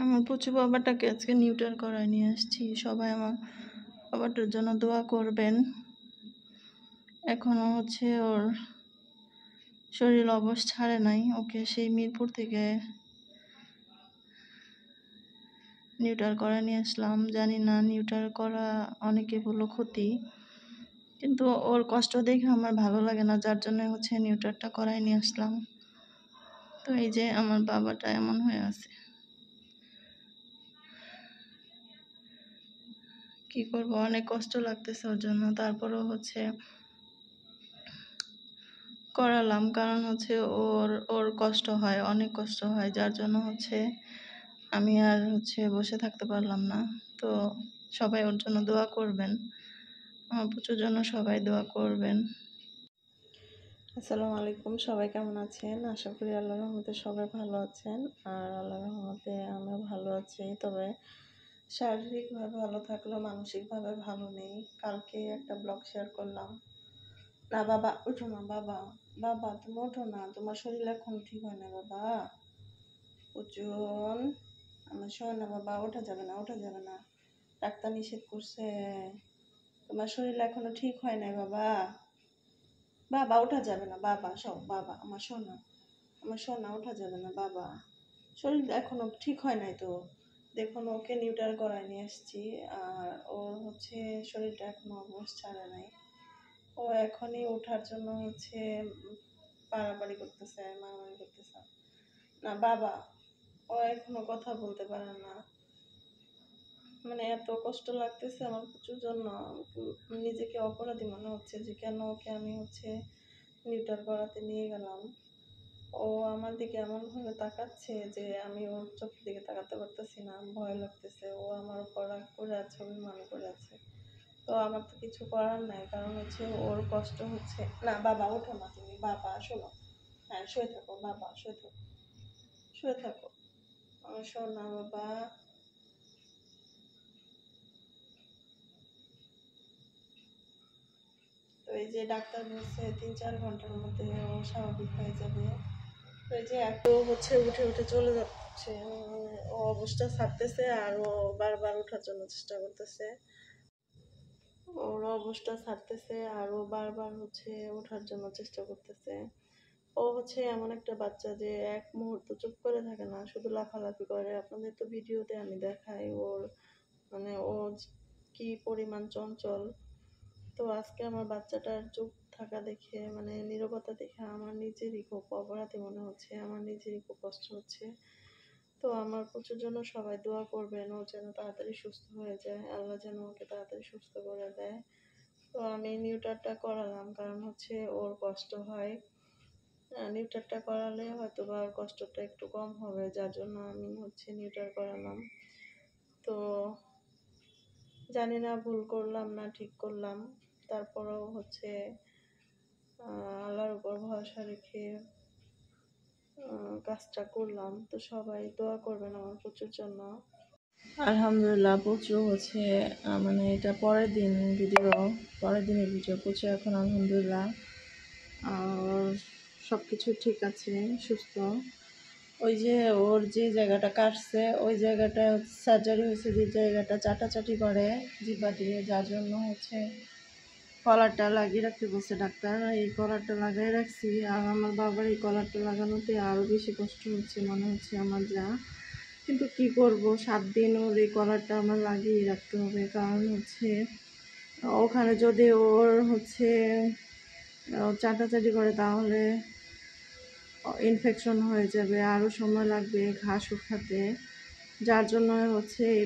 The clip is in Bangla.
আমার পুচু বাবাটাকে আজকে নিউটার করায় নিয়ে আসছি। সবাই আমার বাবাটার জন্য দোয়া করবেন। এখনো ওর শরীর অবশ ছাড়ে নাই। ওকে সেই মিরপুর থেকে নিউটার করা নিয়ে আসলাম। জানি না নিউটার করা অনেকে বললো ক্ষতি, কিন্তু ওর কষ্ট দেখে আমার ভালো লাগে না, যার জন্য নিউটারটা করাই নিয়ে আসলাম। তো এই যে আমার বাবাটা এমন হয়ে আছে, কি করব, অনেক কষ্ট লাগতেছে ওর জন্য। তারপরেও করালাম, কারণ ওর ওর কষ্ট হয়, অনেক কষ্ট হয়, যার জন্য আমি আর বসে থাকতে পারলাম না। তো সবাই ওর জন্য দোয়া করবেন, আমার পুচুর জন্য সবাই দোয়া করবেন। আসসালামু আলাইকুম, সবাই কেমন আছেন? আশা করি আল্লাহর রহমতে সবাই ভালো আছেন। আর আল্লাহর রহমতে আমরা ভালো আছি, তবে শারীরিকভাবে ভালো থাকলেও মানসিকভাবে ভালো নেই। কালকে একটা ব্লগ শেয়ার করলাম। না বাবা উঠো না, বাবা বাবা তুমি ওঠো না, তোমার শরীর এখন ঠিক হয় না বাবা। ওজন আমার শোয় না বাবা, ওঠা যাবে না, ওঠা যাবে না, ডাক্তার নিষেধ করছে, তোমার শরীর এখনো ঠিক হয় নাই বাবা। বাবা ওঠা যাবে না বাবা, সব বাবা আমার সোনা, আমার সোনা ওঠা যাবে না বাবা, শরীর এখনো ঠিক হয় নাই তো। দেখুন ওকে নিউটার করায় নিয়ে আসছি, আর ওর শরীরটা এখনো অবস্থা ছাড়ে নাই। ও এখনই ওঠার জন্য পাড়াপাড়ি করতেছে, মারামারি করতেছে। না বাবা, ও এখনো কথা বলতে পারে না। মানে এত কষ্ট লাগতেছে আমার প্রচুর জন্য। নিজেকে অপরাধী মনে হচ্ছে যে কেন ওকে আমি নিউটার করাতে নিয়ে গেলাম। ও আমার দিকে এমন ভাবে তাকাচ্ছে যে আমি ওর চোখের দিকে তাকাতে পারতেছি না, ভয় লাগতেছে। ও আমার উপর রাগ করে আছে, অভিমান করে আছে। তো আমার তো কিছু করার নাই, কারণ ওর কষ্ট হচ্ছে। না বাবা ওঠো না তুমি, বাবা শোনো, হ্যাঁ শুয়ে থাকো বাবা, শুয়ে থাকো, শুয়ে থাকো, শোনা বাবা। তো এই যে ডাক্তার বলছে 3-4 ঘন্টার মধ্যে ও স্বাভাবিক হয়ে যাবে। তো এই যে এত উঠে উঠে চলে যাচ্ছে, ও অবস্থা ছাড়তেছে আর ও বারবার ওঠার জন্য চেষ্টা করতেছে। ওর অবস্থা ছাড়তেছে আর ও বারবার ওঠার জন্য চেষ্টা করতেছে। ও এমন একটা বাচ্চা যে এক মুহূর্ত চুপ করে থাকে না, শুধু লাফালাফি করে। আপনাদের তো ভিডিওতে আমি দেখাই ওর ও কি পরিমাণ চঞ্চল। তো আজকে আমার বাচ্চাটার চুপ থাকা দেখে, নীরবতা দেখে আমার নিজেরই খুব অপরাধী মনে হচ্ছে, আমার নিজেরই খুব কষ্ট হচ্ছে। তো আমার প্রচুর জন্য সবাই দোয়া করবেন, ও যেন তাড়াতাড়ি সুস্থ হয়ে যায়, আল্লাহ যেন ওকে তাড়াতাড়ি সুস্থ করে দেয়। তো আমি নিউটারটা করালাম, কারণ ওর কষ্ট হয়। নিউটারটা করালে হয়তো বা ওর কষ্টটা একটু কম হবে, যার জন্য আমি নিউটার করালাম। তো জানি না ভুল করলাম না ঠিক করলাম, তারপরেও আল্লাহর উপর ভরসা রেখে কাজটা করলাম। তো সবাই দোয়া করবেন আমার প্রচুর জন্য। আলহামদুলিল্লাহ প্রচুর এটা পরের দিনের ভিডিও প্রচুর এখন আলহামদুলিল্লাহ আর সব কিছু ঠিক আছে, সুস্থ। ওই যে ওর যে জায়গাটা কাটছে ওই জায়গাটা সার্জারি হয়েছে, যে জায়গাটা চাটাচাটি করে জিব্বা দিয়ে, যার জন্য কলারটা লাগিয়ে রাখতে বলছে ডাক্তার। এই কলারটা লাগাই রাখছি, আর আমার বাবার এই কলারটা লাগানোতে আরও বেশি কষ্ট হচ্ছে মনে হচ্ছে আমার যা। কিন্তু কি করব, 7 দিন ওর এই কলারটা আমার লাগিয়ে রাখতে হবে, কারণ ওখানে যদি ওর চাটাচাটি করে তাহলে ইনফেকশন হয়ে যাবে, আরও সময় লাগবে ঘা শুকাতে, যার জন্য এই